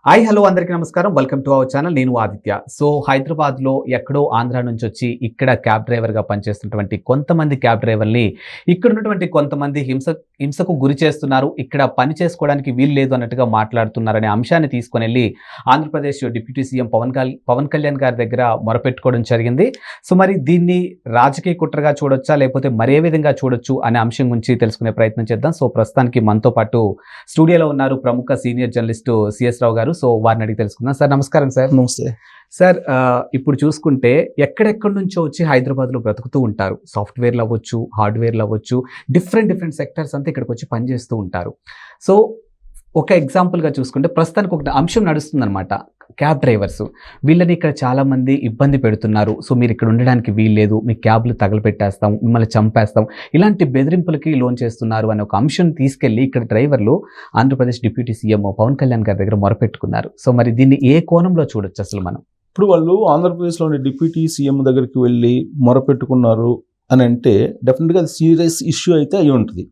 Hi hello అందరికీ నమస్కారం. Welcome to our channel. నేను ఆదిత్య. సో హైదరాబాద్‌లో ఎక్కడో ఆంధ్ర నుంచి వచ్చి ఇక్కడ క్యాబ్ డ్రైవర్‌గా పనిచేస్తున్నటువంటి కొంతమంది క్యాబ్ డ్రైవర్‌ని ఇక్కడ ఉన్నటువంటి కొంతమంది హింసకు గురి చేస్తున్నారు. ఇక్కడ పని చేసుకోవడానికి వీలు లేదు అన్నట్టుగా మాట్లాడుతున్నారనే అంశాన్ని తీసుకొనెళ్ళి ఆంధ్రప్రదేశ్ డిప్యూటీ సీఎం పవన్ కళ్యాణ్ గారి దగ్గర మొరపెట్టుకోవడం జరిగింది. సో మరి దీన్ని రాజకీయ కుట్రగా చూడొచ్చా? లేకపోతే మరే విధంగా చూడొచ్చు అనే అంశం గురించి తెలుసుకునే ప్రయత్నం చేద్దాం. సో ప్రస్తుతానికి మనతో పాటు స్టూడియోలో ఉన్నారు ప్రముఖ సీనియర్ జర్నలిస్టు సిఎస్ రావు గారు. సో వారిని అడిగి తెలుసుకుందాం. సార్ నమస్కారం సార్. నమస్తే సార్. ఇప్పుడు చూసుకుంటే ఎక్కడెక్కడి నుంచో వచ్చి హైదరాబాద్లో బ్రతుకుతూ ఉంటారు. సాఫ్ట్వేర్లు అవ్వచ్చు, హార్డ్వేర్లు అవ్వచ్చు, డిఫరెంట్ సెక్టర్స్ అంతా ఇక్కడికి వచ్చి పనిచేస్తూ ఉంటారు. సో ఒక ఎగ్జాంపుల్గా చూసుకుంటే ప్రస్తుతానికి ఒక అంశం నడుస్తుందన్నమాట. క్యాబ్ డ్రైవర్స్ వీళ్ళని ఇక్కడ చాలామంది ఇబ్బంది పెడుతున్నారు. సో మీరు ఇక్కడ ఉండడానికి వీల్లేదు, మీ క్యాబ్లు తగలపెట్టేస్తాం, మిమ్మల్ని చంపేస్తాం, ఇలాంటి బెదిరింపులకి లోన్ చేస్తున్నారు అనే ఒక అంశం తీసుకెళ్ళి ఇక్కడ డ్రైవర్లు ఆంధ్రప్రదేశ్ డిప్యూటీ సీఎం పవన్ కళ్యాణ్ గారి దగ్గర మొరపెట్టుకున్నారు. సో మరి దీన్ని ఏ కోణంలో చూడొచ్చు అసలు మనం? ఇప్పుడు వాళ్ళు ఆంధ్రప్రదేశ్లోని డిప్యూటీ సీఎం దగ్గరికి వెళ్ళి మొరపెట్టుకున్నారు అని అంటే డెఫినెట్గా అది సీరియస్ ఇష్యూ అయితే అయి ఉంటుంది.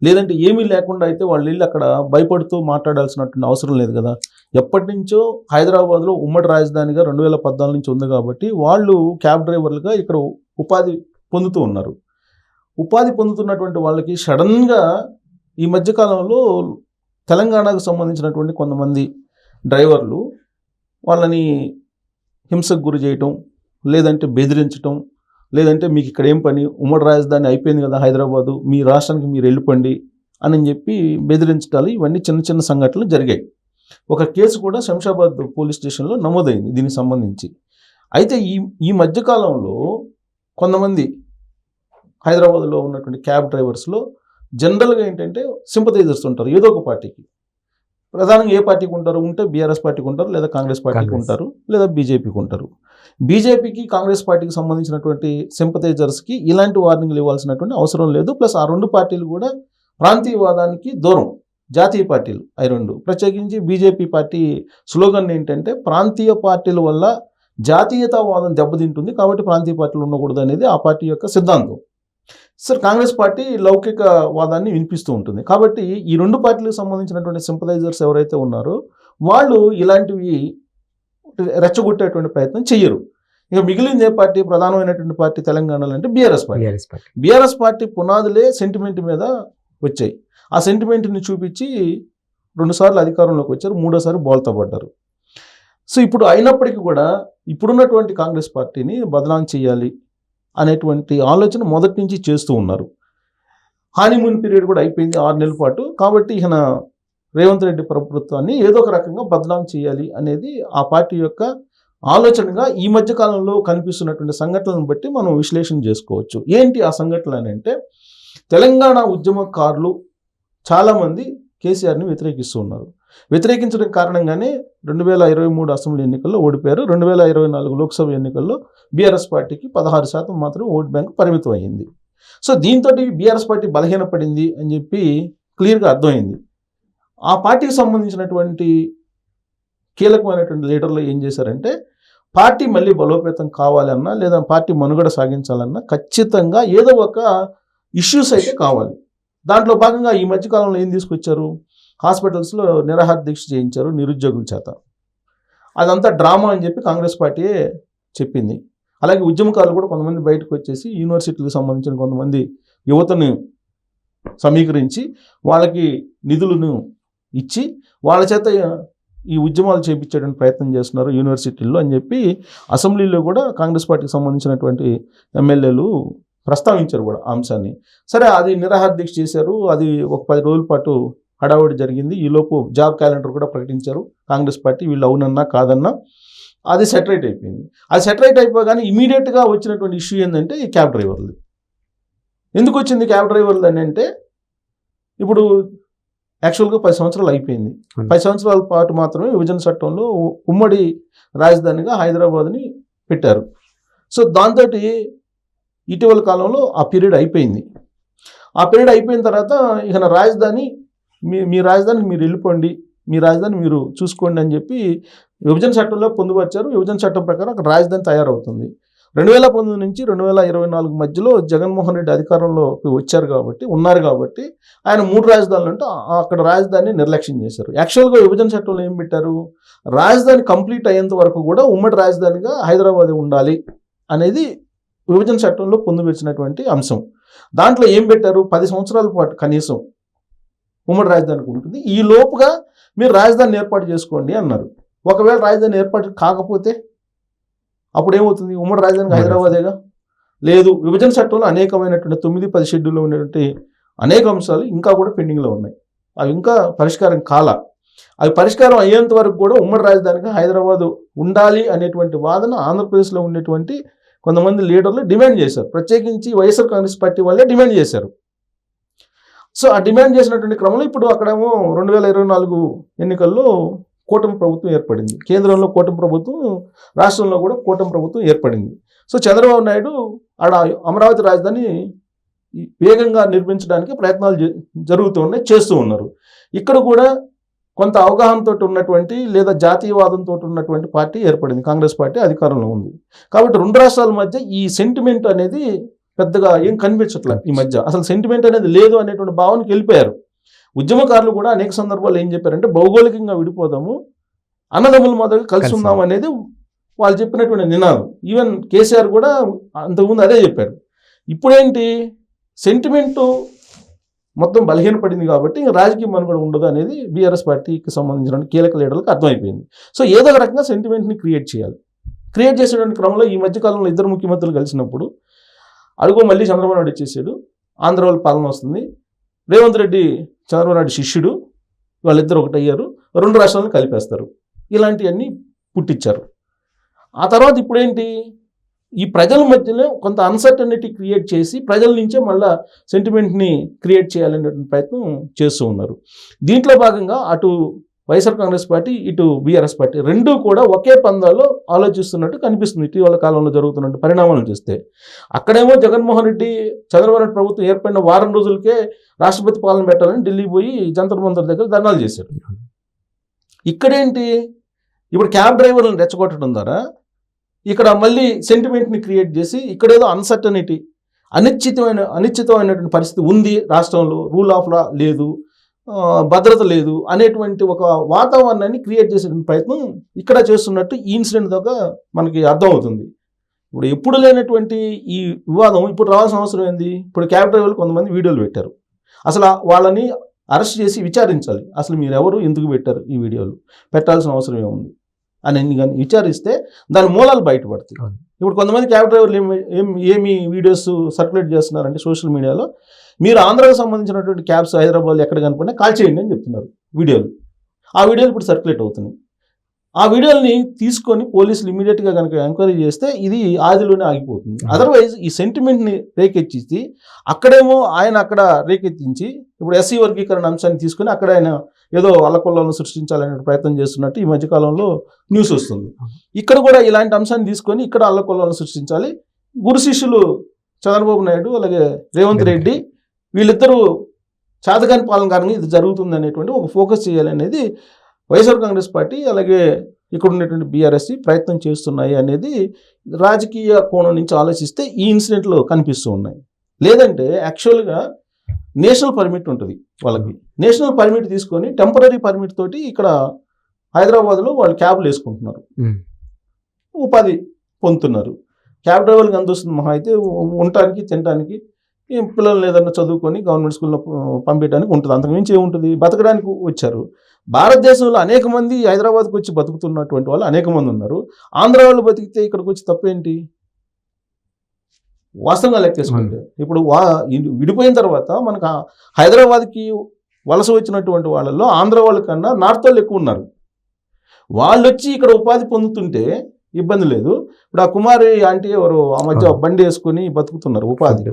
లేదంటే ఏమీ లేకుండా అయితే వాళ్ళు వెళ్ళి అక్కడ భయపడుతూ మాట్లాడాల్సినటువంటి అవసరం లేదు కదా. ఎప్పటి నుంచో హైదరాబాద్లో ఉమ్మడి రాజధానిగా 2014 నుంచి ఉంది కాబట్టి వాళ్ళు క్యాబ్ డ్రైవర్లుగా ఇక్కడ ఉపాధి పొందుతూ ఉన్నారు. ఉపాధి పొందుతున్నటువంటి వాళ్ళకి సడన్గా ఈ మధ్యకాలంలో తెలంగాణకు సంబంధించినటువంటి కొంతమంది డ్రైవర్లు వాళ్ళని హింసకు గురి చేయటం, లేదంటే బెదిరించటం, లేదంటే మీకు ఇక్కడ ఏం పని, ఉమ్మడి రాజధాని అయిపోయింది కదా హైదరాబాదు, మీ రాష్ట్రానికి మీరు వెళ్ళిపోండి అని చెప్పి బెదిరించడాలు, ఇవన్నీ చిన్న చిన్న సంఘటనలు జరిగాయి. ఒక కేసు కూడా శంషాబాద్ పోలీస్ స్టేషన్లో నమోదైంది దీనికి సంబంధించి. అయితే ఈ మధ్యకాలంలో కొంతమంది హైదరాబాద్లో ఉన్నటువంటి క్యాబ్ డ్రైవర్స్లో జనరల్గా ఏంటంటే సింపథైజర్స్ ఉంటారు ఏదో ఒక పార్టీకి. ప్రధానంగా ఏ పార్టీకి ఉంటారు ఉంటే బీఆర్ఎస్ పార్టీకి ఉంటారు, లేదా కాంగ్రెస్ పార్టీకి ఉంటారు, లేదా బీజేపీకి ఉంటారు. బీజేపీకి కాంగ్రెస్ పార్టీకి సంబంధించినటువంటి సింపథైజర్స్కి ఇలాంటి వార్నింగ్లు ఇవ్వాల్సినటువంటి అవసరం లేదు. ప్లస్ ఆ రెండు పార్టీలు కూడా ప్రాంతీయవాదానికి దూరం జాతీయ పార్టీలు అవి రెండు. ప్రత్యేకించి బీజేపీ పార్టీ స్లోగన్ ఏంటంటే ప్రాంతీయ పార్టీల వల్ల జాతీయతావాదం దెబ్బతింటుంది కాబట్టి ప్రాంతీయ పార్టీలు ఉండకూడదు అనేది ఆ పార్టీ యొక్క సిద్ధాంతం. సార్ కాంగ్రెస్ పార్టీ లౌకిక వాదాన్ని వినిపిస్తూ ఉంటుంది. కాబట్టి ఈ రెండు పార్టీలకు సంబంధించినటువంటి సింపథైజర్స్ ఎవరైతే ఉన్నారో వాళ్ళు ఇలాంటివి రెచ్చగొట్టేటువంటి ప్రయత్నం చెయ్యరు. ఇక మిగిలింది ఏ పార్టీ, ప్రధానమైనటువంటి పార్టీ తెలంగాణలో అంటే బీఆర్ఎస్ పార్టీ. బీఆర్ఎస్ పార్టీ పునాదులే సెంటిమెంట్ మీద వచ్చాయి. ఆ సెంటిమెంట్ని చూపించి 2 సార్లు అధికారంలోకి వచ్చారు, 3వ సారి బోల్తా పడ్డారు. సో ఇప్పుడు అయినప్పటికీ కూడా ఇప్పుడున్నటువంటి కాంగ్రెస్ పార్టీని బదనాం చేయాలి అనేటువంటి ఆలోచన మొదటి నుంచి చేస్తూ ఉన్నారు. హానీమూన్ పీరియడ్ కూడా అయిపోయింది 6 నెలల పాటు. కాబట్టి ఇక రేవంత్ రెడ్డి ప్రభుత్వాన్ని ఏదో ఒక రకంగా బదనాం చేయాలి అనేది ఆ పార్టీ యొక్క ఆలోచనగా ఈ మధ్య కాలంలో కనిపిస్తున్నటువంటి సంఘటనలను బట్టి మనం విశ్లేషణ చేసుకోవచ్చు. ఏంటి ఆ సంఘటనలు అని అంటే, తెలంగాణ ఉద్యమకారులు చాలామంది కేసీఆర్ని వ్యతిరేకిస్తూ ఉన్నారు. వ్యతిరేకించడం కారణంగానే 2023 అసెంబ్లీ ఎన్నికల్లో ఓడిపోయారు. 2024 లోక్సభ ఎన్నికల్లో బీఆర్ఎస్ పార్టీకి 16% మాత్రం ఓట్ బ్యాంక్ పరిమితం అయ్యింది. సో దీంతో బీఆర్ఎస్ పార్టీ బలహీనపడింది అని చెప్పి క్లియర్గా అర్థమైంది. ఆ పార్టీకి సంబంధించినటువంటి కీలకమైనటువంటి లీడర్లు ఏం చేశారంటే, పార్టీ మళ్ళీ బలోపేతం కావాలన్నా లేదా పార్టీ మనుగడ సాగించాలన్నా ఖచ్చితంగా ఏదో ఒక ఇష్యూస్ అయితే కావాలి. దాంట్లో భాగంగా ఈ మధ్యకాలంలో ఏం తీసుకొచ్చారు, హాస్పిటల్స్లో నిరాహార దీక్ష చేయించారు నిరుద్యోగుల చేత. అదంతా డ్రామా అని చెప్పి కాంగ్రెస్ పార్టీయే చెప్పింది. అలాగే ఉద్యమకారులు కూడా కొంతమంది బయటకు వచ్చేసి యూనివర్సిటీలకు సంబంధించిన కొంతమంది యువతను సమీకరించి వాళ్ళకి నిధులను ఇచ్చి వాళ్ళ చేత ఈ ఉద్యమాలు చేయించేటువంటి ప్రయత్నం చేస్తున్నారు యూనివర్సిటీల్లో అని చెప్పి అసెంబ్లీలో కూడా కాంగ్రెస్ పార్టీకి సంబంధించినటువంటి ఎమ్మెల్యేలు ప్రస్తావించారు కూడా ఆ అంశాన్ని. సరే, అది నిరాహార దీక్ష చేశారు. అది ఒక 10 రోజుల పాటు హడావుడి జరిగింది. ఈలోపు జాబ్ క్యాలెండర్ కూడా ప్రకటించారు కాంగ్రెస్ పార్టీ. వీళ్ళు అవునన్నా కాదన్నా అది సెటరేట్ అయిపోయింది. అది సెటరేట్ అయిపోగానే ఇమీడియట్గా వచ్చినటువంటి ఇష్యూ ఏంటంటే ఈ క్యాబ్ డ్రైవర్లు. ఎందుకు వచ్చింది క్యాబ్ డ్రైవర్లు అని అంటే, ఇప్పుడు యాక్చువల్గా 10 సంవత్సరాలు అయిపోయింది. 10 సంవత్సరాల పాటు మాత్రమే విభజన చట్టంలో ఉమ్మడి రాజధానిగా హైదరాబాద్ని పెట్టారు. సో దాంతో ఇటీవల కాలంలో ఆ పీరియడ్ అయిపోయింది. ఆ పీరియడ్ అయిపోయిన తర్వాత ఇక రాజధాని మీ రాజధానికి మీరు వెళ్ళిపోండి, మీ రాజధాని మీరు చూసుకోండి అని చెప్పి విభజన చట్టంలో పొందుపరిచారు. విభజన చట్టం ప్రకారం అక్కడ రాజధాని తయారవుతుంది. 2019 నుంచి 2024 మధ్యలో జగన్మోహన్ రెడ్డి అధికారంలోకి వచ్చారు కాబట్టి ఉన్నారు కాబట్టి ఆయన 3 రాజధానులు అంటే అక్కడ రాజధానిని నిర్లక్ష్యం చేశారు. యాక్చువల్గా విభజన చట్టంలో ఏం పెట్టారు, రాజధాని కంప్లీట్ అయ్యేంత వరకు కూడా ఉమ్మడి రాజధానిగా హైదరాబాద్ ఉండాలి అనేది విభజన చట్టంలో పొందుపరిచినటువంటి అంశం. దాంట్లో ఏం పెట్టారు, 10 సంవత్సరాల పాటు కనీసం ఉమ్మడి రాజధానికి ఉంటుంది, ఈ లోపుగా మీరు రాజధానిని ఏర్పాటు చేసుకోండి అన్నారు. ఒకవేళ రాజధాని ఏర్పాటు కాకపోతే అప్పుడు ఏమవుతుంది, ఉమ్మడి రాజధానికి హైదరాబాదేగా. లేదు, విభజన చట్టంలో అనేకమైనటువంటి 9-10 షెడ్యూల్లో ఉన్నటువంటి అనేక అంశాలు ఇంకా కూడా పెండింగ్లో ఉన్నాయి. అవి ఇంకా పరిష్కారం అవి పరిష్కారం అయ్యేంత వరకు కూడా ఉమ్మడి రాజధానిగా హైదరాబాదు ఉండాలి అనేటువంటి వాదన ఆంధ్రప్రదేశ్లో ఉండేటువంటి కొంతమంది లీడర్లు డిమాండ్ చేశారు. ప్రత్యేకించి వైఎస్ఆర్ కాంగ్రెస్ పార్టీ వాళ్ళే డిమాండ్ చేశారు. సో ఆ డిమాండ్ చేసినటువంటి క్రమంలో ఇప్పుడు అక్కడేమో 2024 ఎన్నికల్లో కూటమి ప్రభుత్వం ఏర్పడింది. కేంద్రంలో కూటమి ప్రభుత్వం, రాష్ట్రంలో కూడా కూటమి ప్రభుత్వం ఏర్పడింది. సో చంద్రబాబు నాయుడు ఆడ అమరావతి రాజధాని వేగంగా నిర్మించడానికి ప్రయత్నాలు చేస్తూ ఉన్నారు. ఇక్కడ కూడా కొంత అవగాహనతో ఉన్నటువంటి లేదా జాతీయవాదంతో ఉన్నటువంటి పార్టీ ఏర్పడింది, కాంగ్రెస్ పార్టీ అధికారంలో ఉంది. కాబట్టి 2 రాష్ట్రాల మధ్య ఈ సెంటిమెంట్ అనేది పెద్దగా ఏం కనిపించట్లేదు. ఈ మధ్య అసలు సెంటిమెంట్ అనేది లేదు అనేటువంటి భావనకి వెళ్ళిపోయారు. ఉద్యమకారులు కూడా అనేక సందర్భాలు ఏం చెప్పారంటే భౌగోళికంగా విడిపోదాము, అన్నదమ్ముల మొదలు కలిసి ఉందాం అనేది వాళ్ళు చెప్పినటువంటి నినాదం. ఈవెన్ కేసీఆర్ కూడా అంతకుముందు అదే చెప్పారు. ఇప్పుడేంటి, సెంటిమెంటు మొత్తం బలహీనపడింది కాబట్టి ఇంకా రాజకీయ మనుగడ ఉండదు అనేది బీఆర్ఎస్ పార్టీకి సంబంధించిన కీలక లీడర్లకు అర్థమైపోయింది. సో ఏదో ఒక రకంగా సెంటిమెంట్ని క్రియేట్ చేయాలి. క్రియేట్ చేసేటువంటి క్రమంలో ఈ మధ్యకాలంలో 2 ముఖ్యమంత్రులు కలిసినప్పుడు అడుగు మళ్ళీ చంద్రబాబు నాయుడు వచ్చేసాడు, ఆంధ్ర వాళ్ళ పాలన వస్తుంది, రేవంత్ రెడ్డి చంద్రబాబు నాయుడు శిష్యుడు, వాళ్ళిద్దరు ఒకటయ్యారు, 2 రాష్ట్రాలను కలిపేస్తారు, ఇలాంటివన్నీ పుట్టించారు. ఆ తర్వాత ఇప్పుడేంటి, ఈ ప్రజల మధ్యలో కొంత అన్సర్టనిటీ క్రియేట్ చేసి ప్రజల నుంచే మళ్ళా సెంటిమెంట్ని క్రియేట్ చేయాలనేటువంటి ప్రయత్నం చేస్తూ ఉన్నారు. దీంట్లో భాగంగా అటు వైఎస్ఆర్ కాంగ్రెస్ పార్టీ, ఇటు బీఆర్ఎస్ పార్టీ రెండూ కూడా ఒకే పందాలో ఆలోచిస్తున్నట్టు కనిపిస్తుంది ఇటీవల కాలంలో జరుగుతున్న పరిణామాలను చూస్తే. అక్కడేమో జగన్మోహన్ రెడ్డి చంద్రబాబు నాయుడు ప్రభుత్వం ఏర్పడిన వారం రోజులకే రాష్ట్రపతి పాలన పెట్టాలని ఢిల్లీ పోయి జంతర్ మంతర్ దగ్గర ధర్నాలు చేశారు. ఇక్కడేంటి, ఇప్పుడు క్యాబ్ డ్రైవర్లను రెచ్చగొట్టడం ద్వారా ఇక్కడ మళ్ళీ సెంటిమెంట్ని క్రియేట్ చేసి ఇక్కడేదో అన్సర్టనిటీ, అనిశ్చితమైనటువంటి పరిస్థితి ఉంది రాష్ట్రంలో, రూల్ ఆఫ్ లా లేదు, భద్రత లేదు అనేటువంటి ఒక వాతావరణాన్ని క్రియేట్ చేసే ప్రయత్నం ఇక్కడ చేస్తున్నట్టు ఈ ఇన్సిడెంట్ దాకా మనకి అర్థమవుతుంది. ఇప్పుడు ఎప్పుడు లేనటువంటి ఈ వివాదం ఇప్పుడు రావాల్సిన అవసరం ఏంది, ఇప్పుడు క్యాబ్ డ్రైవర్లు కొంతమంది వీడియోలు పెట్టారు, అసలు వాళ్ళని అరెస్ట్ చేసి విచారించాలి, అసలు మీరు ఎవరు, ఎందుకు పెట్టారు ఈ వీడియోలు, పెట్టాల్సిన అవసరం ఏముంది అని కానీ విచారిస్తే దాని మూలాలు బయటపడతాయి. ఇప్పుడు కొంతమంది క్యాబ్ డ్రైవర్లు ఏమి వీడియోస్ సర్క్యులేట్ చేస్తున్నారంటే సోషల్ మీడియాలో, మీరు ఆంధ్రాకు సంబంధించినటువంటి క్యాబ్స్ హైదరాబాద్లో ఎక్కడ కనుపడినా కాల్ చేయండి అని చెప్తున్నారు వీడియోలు. ఆ వీడియోలు ఇప్పుడు సర్క్యులేట్ అవుతున్నాయి. ఆ వీడియోని తీసుకొని పోలీసులు ఇమీడియట్గా కనుక ఎంక్వైరీ చేస్తే ఇది ఆదిలోనే ఆగిపోతుంది. అదర్వైజ్ ఈ సెంటిమెంట్ని రేకెత్తించి అక్కడేమో ఆయన అక్కడ రేకెత్తించి ఇప్పుడు ఎస్సీ వర్గీకరణ అంశాన్ని తీసుకొని అక్కడ ఆయన ఏదో అల్లకొల్లను సృష్టించాలనే ప్రయత్నం చేస్తున్నట్టు ఈ మధ్యకాలంలో న్యూస్ వస్తుంది. ఇక్కడ కూడా ఇలాంటి అంశాన్ని తీసుకొని ఇక్కడ అల్లకొల్లను సృష్టించాలి, గురు శిష్యులు చంద్రబాబు నాయుడు అలాగే రేవంత్ రెడ్డి వీళ్ళిద్దరూ చాతకాని పాలన కారణంగా ఇది జరుగుతుంది అనేటువంటి ఒక ఫోకస్ చేయాలనేది వైఎస్ఆర్ కాంగ్రెస్ పార్టీ అలాగే ఇక్కడ ఉన్నటువంటి బీఆర్ఎస్ ప్రయత్నం చేస్తున్నాయి అనేది రాజకీయ కోణం నుంచి ఆలోచిస్తే ఈ ఇన్సిడెంట్లు కనిపిస్తూ ఉన్నాయి. లేదంటే యాక్చువల్గా నేషనల్ పర్మిట్ ఉంటుంది వాళ్ళకి, నేషనల్ పర్మిట్ తీసుకొని టెంపరీ పర్మిట్ తోటి ఇక్కడ హైదరాబాద్లో వాళ్ళు క్యాబ్లు వేసుకుంటున్నారు, ఉపాధి పొందుతున్నారు. క్యాబ్ డ్రైవర్కి అందిస్తుంది మహా అయితే ఉండటానికి తినడానికి, పిల్లల్ని ఏదన్నా చదువుకొని గవర్నమెంట్ స్కూల్లో పంపించడానికి ఉంటుంది, అంతకుమించి ఏముంటుంది, బతకడానికి వచ్చారు. భారతదేశంలో అనేక మంది హైదరాబాద్కి వచ్చి బతుకుతున్నటువంటి వాళ్ళు అనేక మంది ఉన్నారు. ఆంధ్ర వాళ్ళు బతికితే ఇక్కడికి వచ్చి తప్పేంటి, వాస్తవంగా లెక్కేసుకుంటే. ఇప్పుడు విడిపోయిన తర్వాత మనకు హైదరాబాద్కి వలస వచ్చినటువంటి వాళ్ళల్లో ఆంధ్ర వాళ్ళ కన్నా నార్త్ వాళ్ళు ఎక్కువ ఉన్నారు. వాళ్ళు వచ్చి ఇక్కడ ఉపాధి పొందుతుంటే ఇబ్బంది లేదు. ఇప్పుడు ఆ కుమారి ఆంటీ ఎవరు ఆ మధ్య బండి వేసుకొని బతుకుతున్నారు ఉపాధి.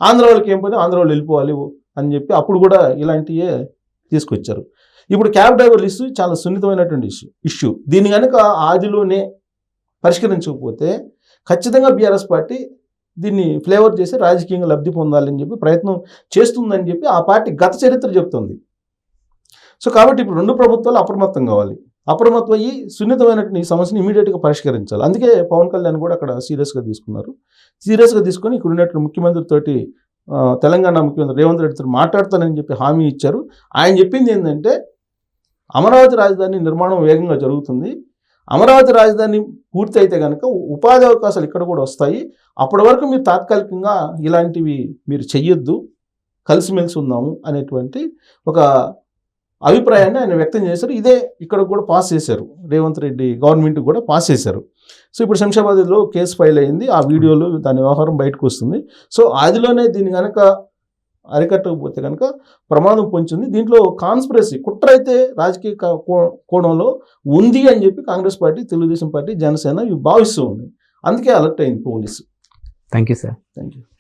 ఆంధ్ర వాళ్ళకి ఏం పోతే ఆంధ్ర వాళ్ళు వెళ్ళిపోవాలి అని చెప్పి అప్పుడు కూడా ఇలాంటివే తీసుకొచ్చారు. ఇప్పుడు క్యాబ్ డ్రైవర్లు ఇష్యూ చాలా సున్నితమైనటువంటి ఇష్యూ. దీన్ని కనుక ఆదిలోనే పరిష్కరించకపోతే ఖచ్చితంగా బీఆర్ఎస్ పార్టీ దీన్ని ఫ్లేవర్ చేసి రాజకీయంగా లబ్ధి పొందాలని చెప్పి ప్రయత్నం చేస్తుందని చెప్పి ఆ పార్టీ గత చరిత్ర చెప్తుంది. సో కాబట్టి ఇప్పుడు 2 ప్రభుత్వాలు అప్రమత్తం కావాలి. అప్రమత్తం అయ్యి సున్నితమైనటువంటి ఈ సమస్యను ఇమీడియట్గా పరిష్కరించాలి. అందుకే పవన్ కళ్యాణ్ కూడా అక్కడ సీరియస్గా తీసుకున్నారు. సీరియస్గా తీసుకొని ఇక్కడ ఉన్నటువంటి ముఖ్యమంత్రితోటి తెలంగాణ ముఖ్యమంత్రి రేవంత్ రెడ్డితో మాట్లాడతానని చెప్పి హామీ ఇచ్చారు. ఆయన చెప్పింది ఏంటంటే అమరావతి రాజధాని నిర్మాణం వేగంగా జరుగుతుంది. అమరావతి రాజధాని పూర్తి అయితే కనుక ఉపాధి అవకాశాలు ఇక్కడ కూడా వస్తాయి. అప్పటి వరకు మీరు తాత్కాలికంగా ఇలాంటివి మీరు చెయ్యొద్దు, కలిసిమెలిసి ఉందాము అనేటువంటి ఒక అభిప్రాయాన్ని ఆయన వ్యక్తం చేశారు. ఇదే ఇక్కడ కూడా పాస్ చేశారు, రేవంత్ రెడ్డి గవర్నమెంట్ కూడా పాస్ చేశారు. సో ఇప్పుడు శంషాబాద్లో కేసు ఫైల్ అయింది, ఆ వీడియోలో దాని వ్యవహారం బయటకు వస్తుంది. సో ఆదిలోనే దీన్ని కనుక అరికట్టకపోతే కనుక ప్రమాదం పొంచింది. దీంట్లో కాన్స్పిరసీ కుట్ర అయితే రాజకీయ కోణంలో ఉంది అని చెప్పి కాంగ్రెస్ పార్టీ, తెలుగుదేశం పార్టీ, జనసేన ఇవి భావిస్తూ ఉంది. అందుకే అలర్ట్ అయింది police. Thank you sir. Thank you.